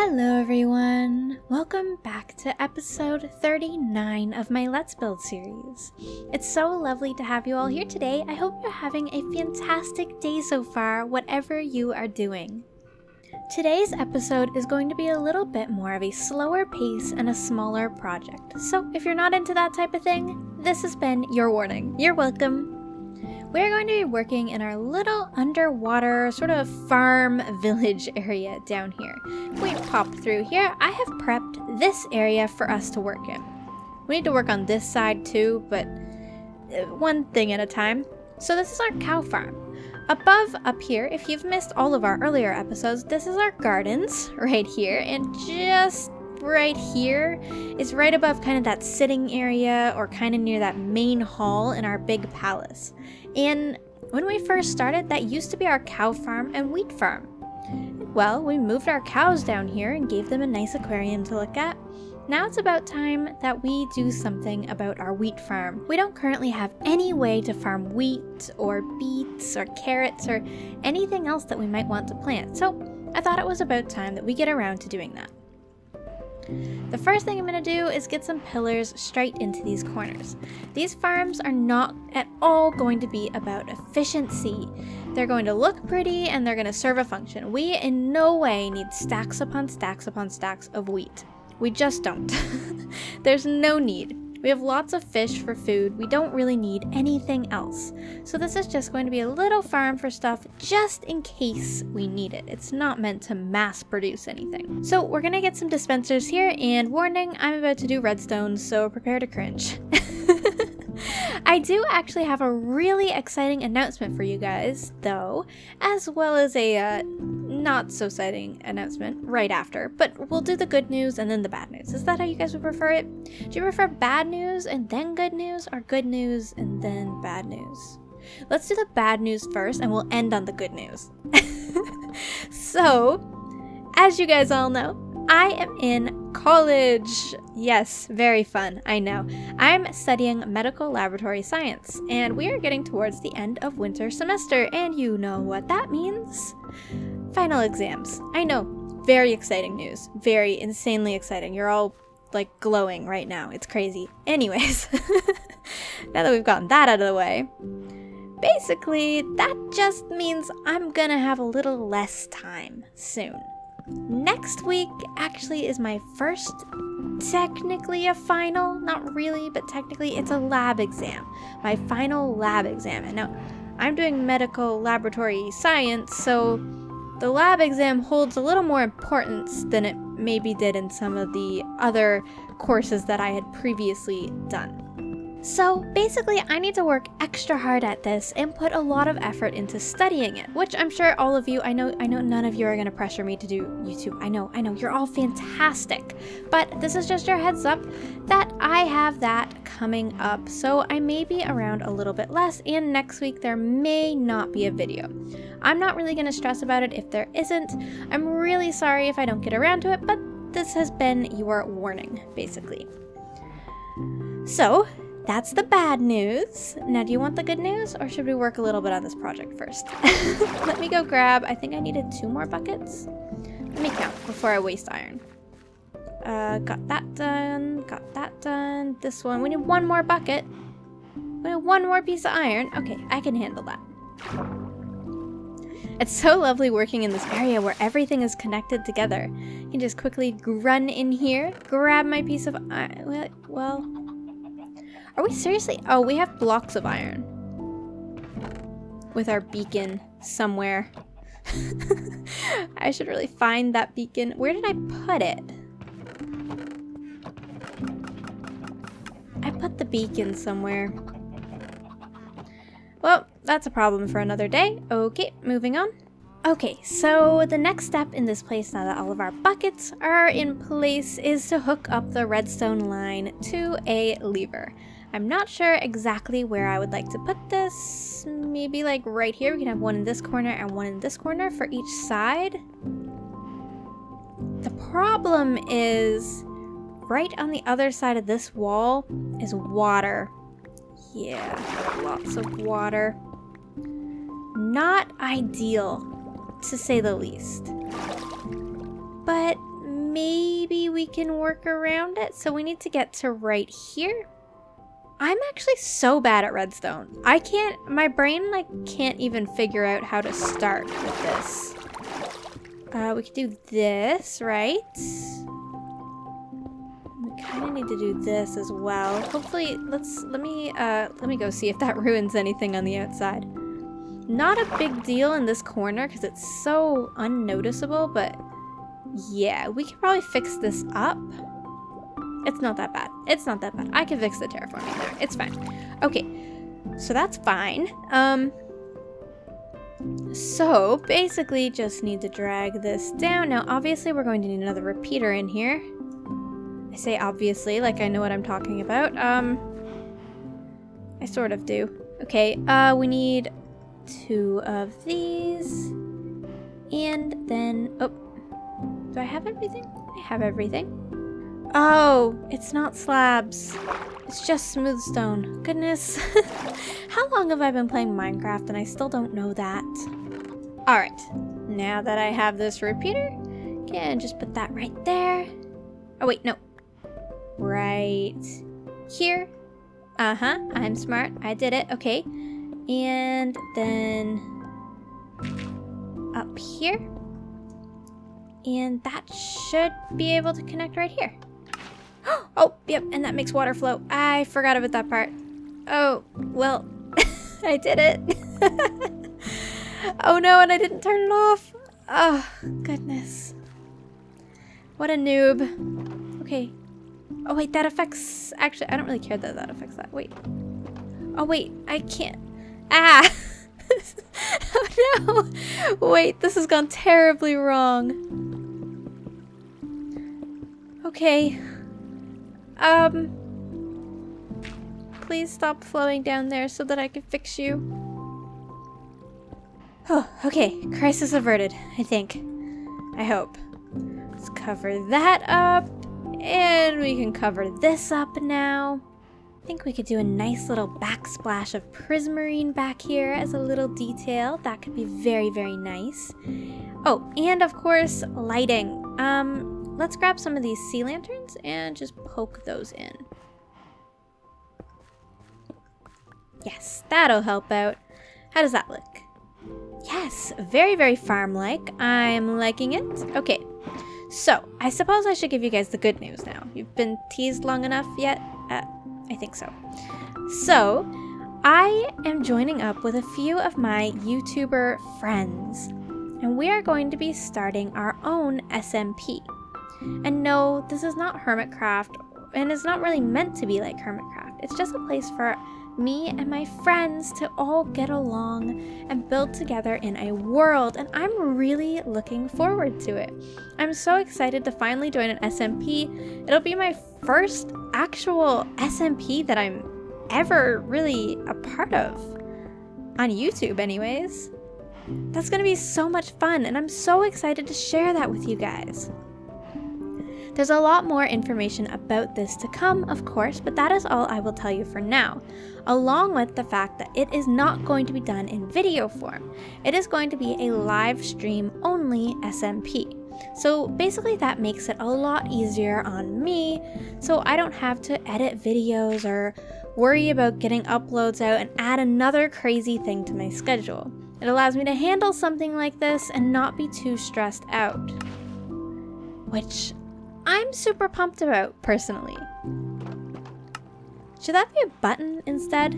Hello everyone! Welcome back to episode 39 of my Let's Build series. It's so lovely to have you all here today. I hope you're having a fantastic day so far, whatever you are doing. Today's episode is going to be a little bit more of a slower pace and a smaller project. So if you're not into that type of thing, this has been your warning. You're welcome. We're going to be working in our little underwater sort of farm village area down here. We pop through here. I have prepped this area for us to work in. We need to work on this side too, but one thing at a time. So this is our cow farm. Above up here, if you've missed all of our earlier episodes, this is our gardens right here, and just right here is right above kind of that sitting area or kind of near that main hall in our big palace. And when we first started, that used to be our cow farm and wheat farm. Well, we moved our cows down here and gave them a nice aquarium to look at. Now it's about time that we do something about our wheat farm. We don't currently have any way to farm wheat or beets or carrots or anything else that we might want to plant. So I thought it was about time that we get around to doing that. The first thing I'm going to do is get some pillars straight into these corners. These farms are not at all going to be about efficiency. They're going to look pretty and they're going to serve a function. We in no way need stacks upon stacks upon stacks of wheat. We just don't. There's no need. We have lots of fish for food. We don't really need anything else. So this is just going to be a little farm for stuff just in case we need it. It's not meant to mass produce anything. So we're gonna get some dispensers here, and warning, I'm about to do redstone, so prepare to cringe. I do actually have a really exciting announcement for you guys, though, as well as a not so exciting announcement right after, but we'll do the good news and then the bad news. Is that how you guys would prefer it? Do you prefer bad news and then good news, or good news and then bad news? Let's do the bad news first and we'll end on the good news. So, as you guys all know, I am in college. Yes, very fun, I know. I'm studying medical laboratory science, and we are getting towards the end of winter semester, and you know what that means. Final exams. I know, very exciting news. Very insanely exciting. You're all, like, glowing right now. It's crazy. Anyways, now that we've gotten that out of the way, basically, that just means I'm gonna have a little less time soon. Next week actually is my first, technically a final, not really, but technically it's a lab exam. My final lab exam. And now, I'm doing medical laboratory science, so the lab exam holds a little more importance than it maybe did in some of the other courses that I had previously done. So basically, I need to work extra hard at this and put a lot of effort into studying it, which I'm sure all of you, I know none of you are going to pressure me to do YouTube. I know, you're all fantastic. But this is just your heads up that I have that coming up. So I may be around a little bit less, and next week there may not be a video. I'm not really going to stress about it if there isn't. I'm really sorry if I don't get around to it, but this has been your warning, basically. So, that's the bad news. Now, do you want the good news, or should we work a little bit on this project first? Let me go grab, I think I needed 2 more buckets. Let me count before I waste iron. Got that done, this one. We need 1 more bucket. We need 1 more piece of iron. Okay, I can handle that. It's so lovely working in this area where everything is connected together. You can just quickly run in here, grab my piece of iron. Well, are we seriously? Oh, we have blocks of iron. With our beacon somewhere. I should really find that beacon. Where did I put it? I put the beacon somewhere. Well, that's a problem for another day. Okay, moving on. Okay, so the next step in this place, now that all of our buckets are in place, is to hook up the redstone line to a lever. I'm not sure exactly where I would like to put this. Maybe like right here. We can have 1 in this corner and 1 in this corner for each side. The problem is right on the other side of this wall is water. Yeah, lots of water. Not ideal, to say the least. But maybe we can work around it. So we need to get to right here. I'm actually so bad at redstone. My brain like can't even figure out how to start with this. We could do this, right? We kind of need to do this as well. Hopefully, let me go see if that ruins anything on the outside. Not a big deal in this corner because it's so unnoticeable, but yeah, we can probably fix this up. It's not that bad. It's not that bad. I can fix the terraforming there. It's fine. Okay, so that's fine. So basically just need to drag this down. Now, obviously we're going to need another repeater in here. I say obviously, like I know what I'm talking about. I sort of do. Okay, we need 2 of these. And then, oh, do I have everything? I have everything. Oh, it's not slabs. It's just smooth stone. Goodness. How long have I been playing Minecraft and I still don't know that? Alright, now that I have this repeater, can just put that right there. Oh wait, no. Right here. Uh-huh, I'm smart. I did it. Okay. And then up here. And that should be able to connect right here. Oh, yep, and that makes water flow. I forgot about that part. Oh, well, I did it. Oh no, and I didn't turn it off. Oh, goodness. What a noob. Okay. Oh, wait, that affects... Actually, I don't really care that that affects that. Wait. Oh, wait, I can't... Ah! Oh no! Wait, this has gone terribly wrong. Okay. Please stop flowing down there so that I can fix you. Oh, okay. Crisis averted, I think. I hope. Let's cover that up. And we can cover this up now. I think we could do a nice little backsplash of prismarine back here as a little detail. That could be very, very nice. Oh, and of course, lighting. Let's grab some of these sea lanterns and just poke those in. Yes, that'll help out. How does that look? Yes, very, very farm-like. I'm liking it. Okay, so I suppose I should give you guys the good news now. You've been teased long enough yet? I think so. So, I am joining up with a few of my YouTuber friends, and we are going to be starting our own SMP. And no, this is not Hermitcraft, and it's not really meant to be like Hermitcraft. It's just a place for me and my friends to all get along and build together in a world, and I'm really looking forward to it. I'm so excited to finally join an SMP. It'll be my first actual SMP that I'm ever really a part of. On YouTube anyways. That's gonna be so much fun, and I'm so excited to share that with you guys. There's a lot more information about this to come, of course, but that is all I will tell you for now, along with the fact that it is not going to be done in video form. It is going to be a live stream only SMP. So basically that makes it a lot easier on me, so I don't have to edit videos or worry about getting uploads out and add another crazy thing to my schedule. It allows me to handle something like this and not be too stressed out, which I'm super pumped about, personally. Should that be a button instead?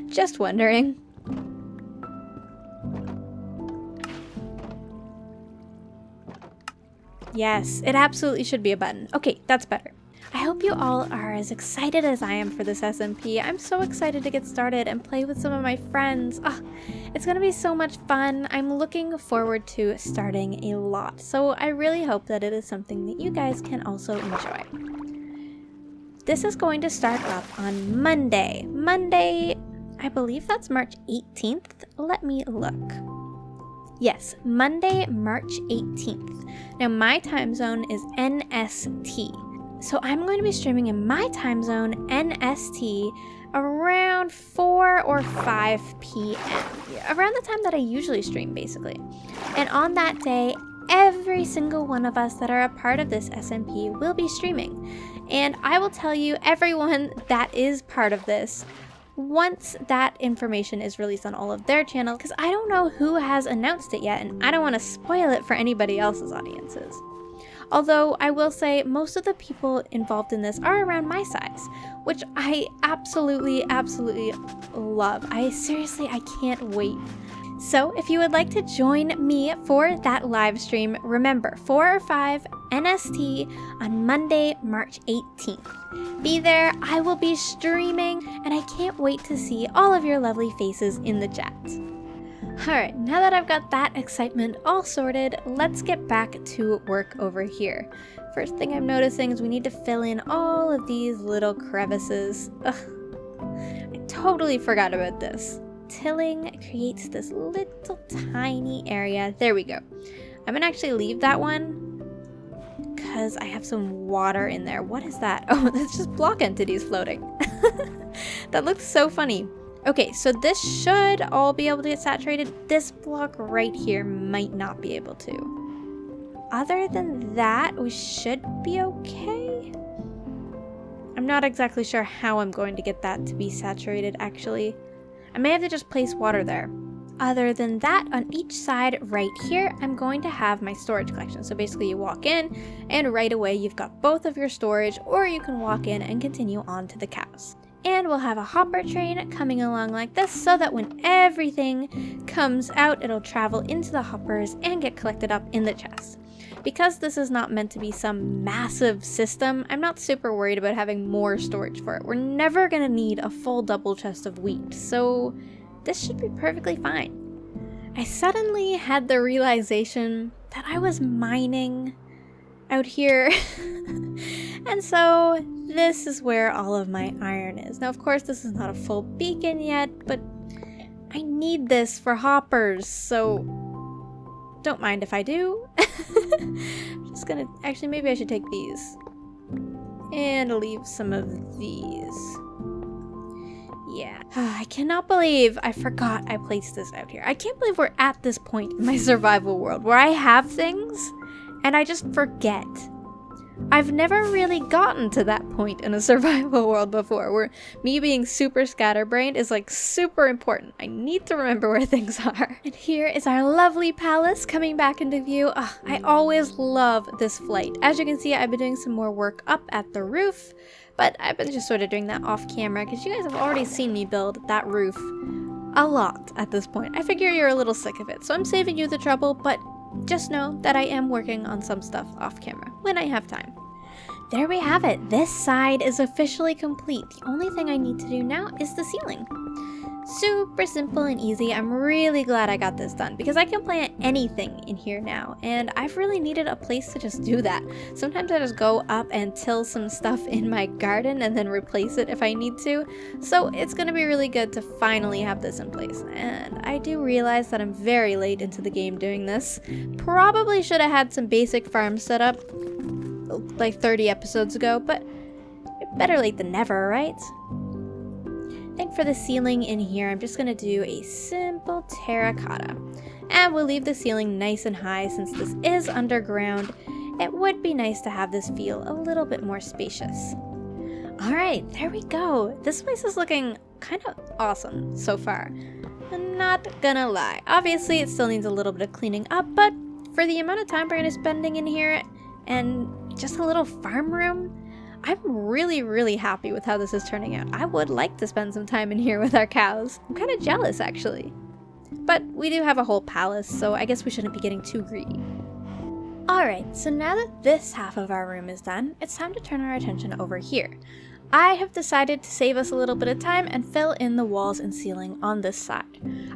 Just wondering. Yes, it absolutely should be a button. Okay, that's better. I hope you all are as excited as I am for this SMP. I'm so excited to get started and play with some of my friends. Oh, it's gonna be so much fun. I'm looking forward to starting a lot. So I really hope that it is something that you guys can also enjoy. This is going to start up on Monday. Monday, I believe that's March 18th. Let me look. Yes, Monday, March 18th. Now my time zone is NST. So I'm going to be streaming in my time zone, NST, around 4 or 5 p.m. Around the time that I usually stream, basically. And on that day, every single one of us that are a part of this SMP will be streaming. And I will tell you, everyone that is part of this, once that information is released on all of their channels, because I don't know who has announced it yet, and I don't want to spoil it for anybody else's audiences. Although I will say most of the people involved in this are around my size, which I absolutely love. I can't wait. So if you would like to join me for that live stream, remember 4 or 5 NST on Monday, March 18th. Be there, I will be streaming, and I can't wait to see all of your lovely faces in the chat. Alright, now that I've got that excitement all sorted, let's get back to work over here. First thing I'm noticing is we need to fill in all of these little crevices. Ugh, I totally forgot about this. Tilling creates this little tiny area. There we go. I'm gonna actually leave that one because I have some water in there. What is that? Oh, that's just block entities floating. That looks so funny. Okay, so this should all be able to get saturated. This block right here might not be able to. Other than that, we should be okay. I'm not exactly sure how I'm going to get that to be saturated, actually. I may have to just place water there. Other than that, on each side right here, I'm going to have my storage collection. So basically you walk in and right away you've got both of your storage, or you can walk in and continue on to the cows. And we'll have a hopper train coming along like this so that when everything comes out, it'll travel into the hoppers and get collected up in the chest. Because this is not meant to be some massive system, I'm not super worried about having more storage for it. We're never gonna need a full double chest of wheat, so this should be perfectly fine. I suddenly had the realization that I was mining out here. And so this is where all of my iron is. Now, of course, this is not a full beacon yet, but I need this for hoppers, so don't mind if I do. I'm just gonna, actually, maybe I should take these and leave some of these. Yeah, I cannot believe I forgot I placed this out here. I can't believe we're at this point in my survival world where I have things and I just forget. I've never really gotten to that point in a survival world before, where me being super scatterbrained is like super important. I need to remember where things are. And here is our lovely palace coming back into view. Oh, I always love this flight. As you can see, I've been doing some more work up at the roof, but I've been just sort of doing that off camera because you guys have already seen me build that roof a lot at this point. I figure you're a little sick of it, so I'm saving you the trouble, but just know that I am working on some stuff off camera when I have time. There we have it. This side is officially complete. The only thing I need to do now is the ceiling. Super simple and easy. I'm really glad I got this done because I can plant anything in here now, and I've really needed a place to just do that. Sometimes I just go up and till some stuff in my garden and then replace it if I need to. So it's going to be really good to finally have this in place. And I do realize that I'm very late into the game doing this. Probably should have had some basic farms set up like 30 episodes ago, but better late than never, right? I think for the ceiling in here, I'm just gonna do a simple terracotta. And we'll leave the ceiling nice and high since this is underground. It would be nice to have this feel a little bit more spacious. Alright, there we go. This place is looking kind of awesome so far. I'm not gonna lie. Obviously, it still needs a little bit of cleaning up, but for the amount of time we're gonna be spending in here and just a little farm room, I'm really happy with how this is turning out. I would like to spend some time in here with our cows. I'm kind of jealous, actually. But we do have a whole palace, so I guess we shouldn't be getting too greedy. Alright, so now that this half of our room is done, it's time to turn our attention over here. I have decided to save us a little bit of time and fill in the walls and ceiling on this side.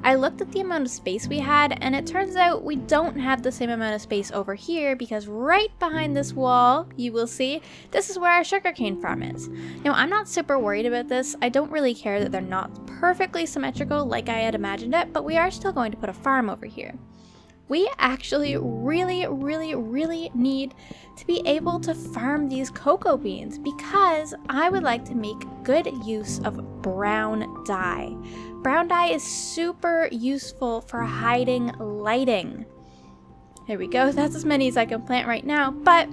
I looked at the amount of space we had, and it turns out we don't have the same amount of space over here because right behind this wall, you will see, this is where our sugarcane farm is. Now, I'm not super worried about this. I don't really care that they're not perfectly symmetrical like I had imagined it, but we are still going to put a farm over here. We actually really need to be able to farm these cocoa beans because I would like to make good use of brown dye. Brown dye is super useful for hiding lighting. There we go. That's as many as I can plant right now, but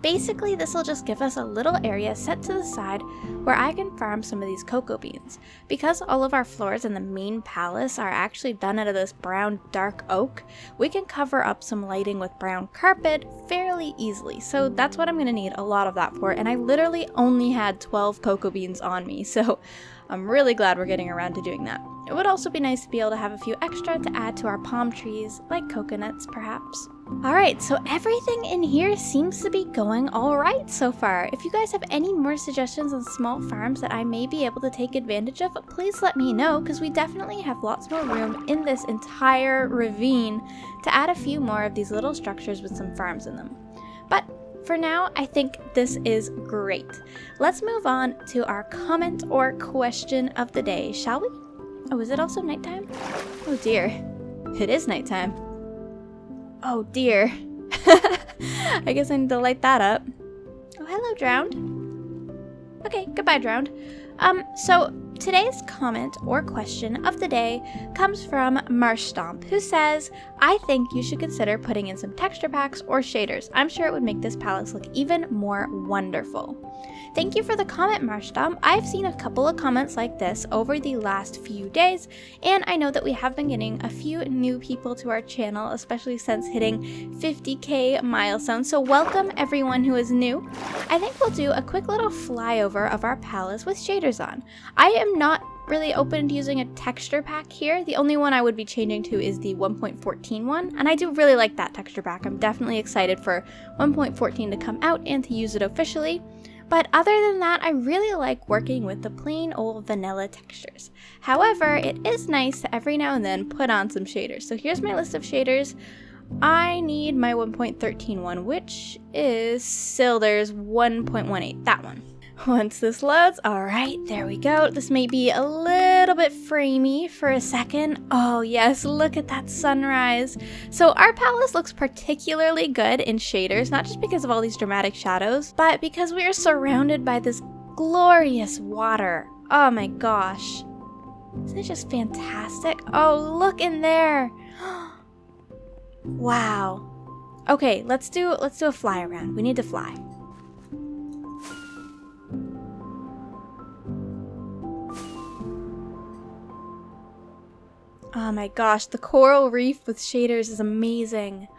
basically, this will just give us a little area set to the side where I can farm some of these cocoa beans. Because all of our floors in the main palace are actually done out of this brown dark oak, we can cover up some lighting with brown carpet fairly easily. So that's what I'm going to need a lot of that for, and I literally only had 12 cocoa beans on me, so I'm really glad we're getting around to doing that. It would also be nice to be able to have a few extra to add to our palm trees, like coconuts perhaps. Alright, so everything in here seems to be going alright so far. If you guys have any more suggestions on small farms that I may be able to take advantage of, please let me know, because we definitely have lots more room in this entire ravine to add a few more of these little structures with some farms in them. But for now, I think this is great. Let's move on to our comment or question of the day, shall we? Oh, is it also nighttime? Oh dear, it is nighttime. Oh dear. I guess I need to light that up. Oh, hello, Drowned. Okay, goodbye, Drowned. So today's comment or question of the day comes from Marshstomp, who says, I think you should consider putting in some texture packs or shaders. I'm sure it would make this palace look even more wonderful. Thank you for the comment, Marshstomp. I've seen a couple of comments like this over the last few days, and I know that we have been getting a few new people to our channel, especially since hitting 50k milestone. So welcome everyone who is new. I think we'll do a quick little flyover of our palace with shaders on. I am not really open to using a texture pack here. The only one I would be changing to is the 1.14 one, and I do really like that texture pack. I'm definitely excited for 1.14 to come out and to use it officially. But other than that, I really like working with the plain old vanilla textures. However, it is nice to every now and then put on some shaders. So here's my list of shaders. I need my 1.13 one, which is Silder's 1.18, that one. Once this loads, alright, there we go. This may be a little bit framey for a second. Oh yes, look at that sunrise. So our palace looks particularly good in shaders, not just because of all these dramatic shadows, but because we are surrounded by this glorious water. Oh my gosh. Isn't it just fantastic? Oh, look in there. Wow. Okay, let's do a fly around. We need to fly. Oh my gosh, the coral reef with shaders is amazing.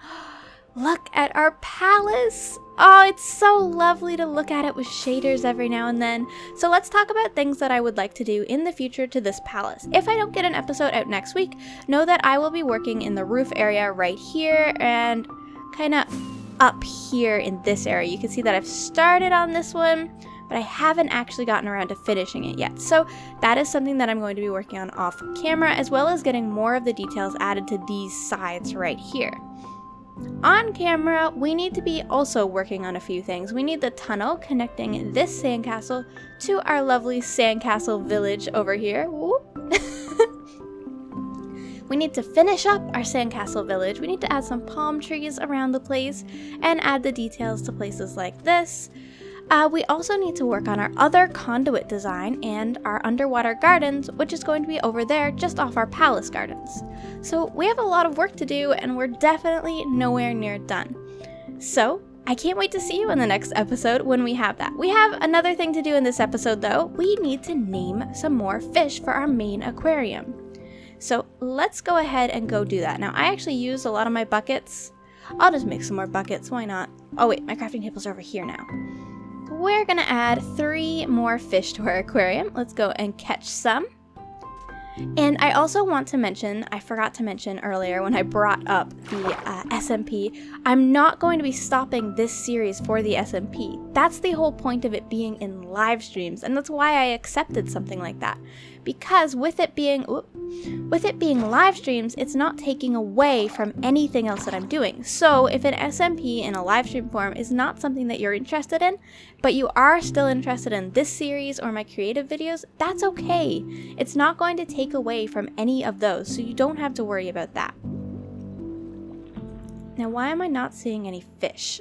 Look at our palace. Oh, it's so lovely to look at it with shaders every now and then. So let's talk about things that I would like to do in the future to this palace. If I don't get an episode out next week, know that I will be working in the roof area right here and kind of up here in this area. You can see that I've started on this one, but I haven't actually gotten around to finishing it yet. So that is something that I'm going to be working on off camera, as well as getting more of the details added to these sides right here. On camera, we need to be also working on a few things. We need the tunnel connecting this sandcastle to our lovely sandcastle village over here. We need to finish up our sandcastle village. We need to add some palm trees around the place and add the details to places like this. We also need to work on our other conduit design and our underwater gardens, which is going to be over there just off our palace gardens. So we have a lot of work to do, and we're definitely nowhere near done. So I can't wait to see you in the next episode when we have that. We have another thing to do in this episode though. We need to name some more fish for our main aquarium. So let's go ahead and go do that. Now I actually used a lot of my buckets. I'll just make some more buckets, why not? Oh wait, my crafting tables are over here now. We're gonna add 3 more fish to our aquarium. Let's go and catch some. And I also want to mention, I forgot to mention earlier when I brought up the SMP, I'm not going to be stopping this series for the SMP. That's the whole point of it being in live streams, and that's why I accepted something like that. Because with it being live streams, it's not taking away from anything else that I'm doing. So if an SMP in a live stream form is not something that you're interested in, but you are still interested in this series or my creative videos, that's okay. It's not going to take away from any of those, so you don't have to worry about that. Now, why am I not seeing any fish?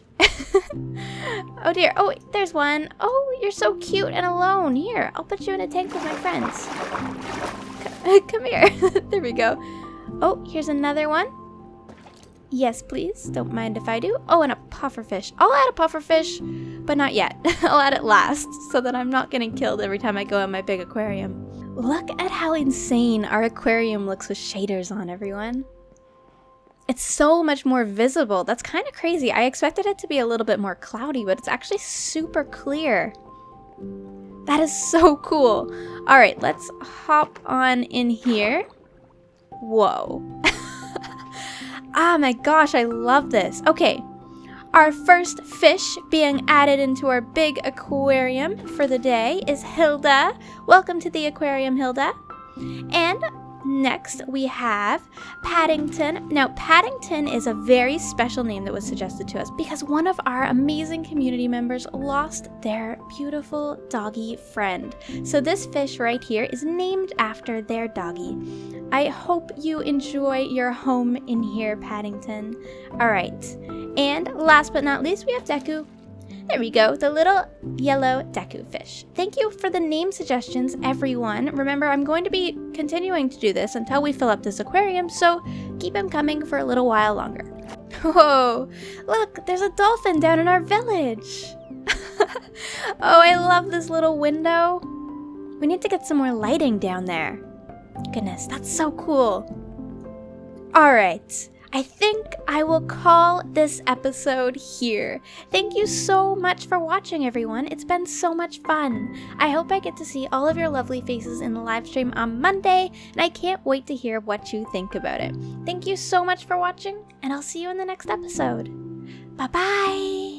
Oh dear. Oh, wait, there's one. Oh, you're so cute and alone. Here, I'll put you in a tank with my friends. Come here. There we go. Oh, here's another one. Yes, please. Don't mind if I do. Oh, and a pufferfish. I'll add a pufferfish, but not yet. I'll add it last so that I'm not getting killed every time I go in my big aquarium. Look at how insane our aquarium looks with shaders on, everyone. It's so much more visible. That's kind of crazy. I expected it to be a little bit more cloudy, but it's actually super clear. That is so cool. All right, let's hop on in here. Whoa. Ah, my gosh, I love this. Okay, our first fish being added into our big aquarium for the day is Hilda. Welcome to the aquarium, Hilda. And next we have Paddington. Now, Paddington is a very special name that was suggested to us because one of our amazing community members lost their beautiful doggy friend. So this fish right here is named after their doggy. I hope you enjoy your home in here, Paddington. All right. And last but not least, we have Deku. There we go, the little yellow Deku fish. Thank you for the name suggestions, everyone. Remember, I'm going to be continuing to do this until we fill up this aquarium, so keep them coming for a little while longer. Whoa, look, there's a dolphin down in our village. Oh, I love this little window. We need to get some more lighting down there. Goodness, that's so cool. All right. I think I will call this episode here. Thank you so much for watching, everyone. It's been so much fun. I hope I get to see all of your lovely faces in the live stream on Monday, and I can't wait to hear what you think about it. Thank you so much for watching, and I'll see you in the next episode. Bye-bye!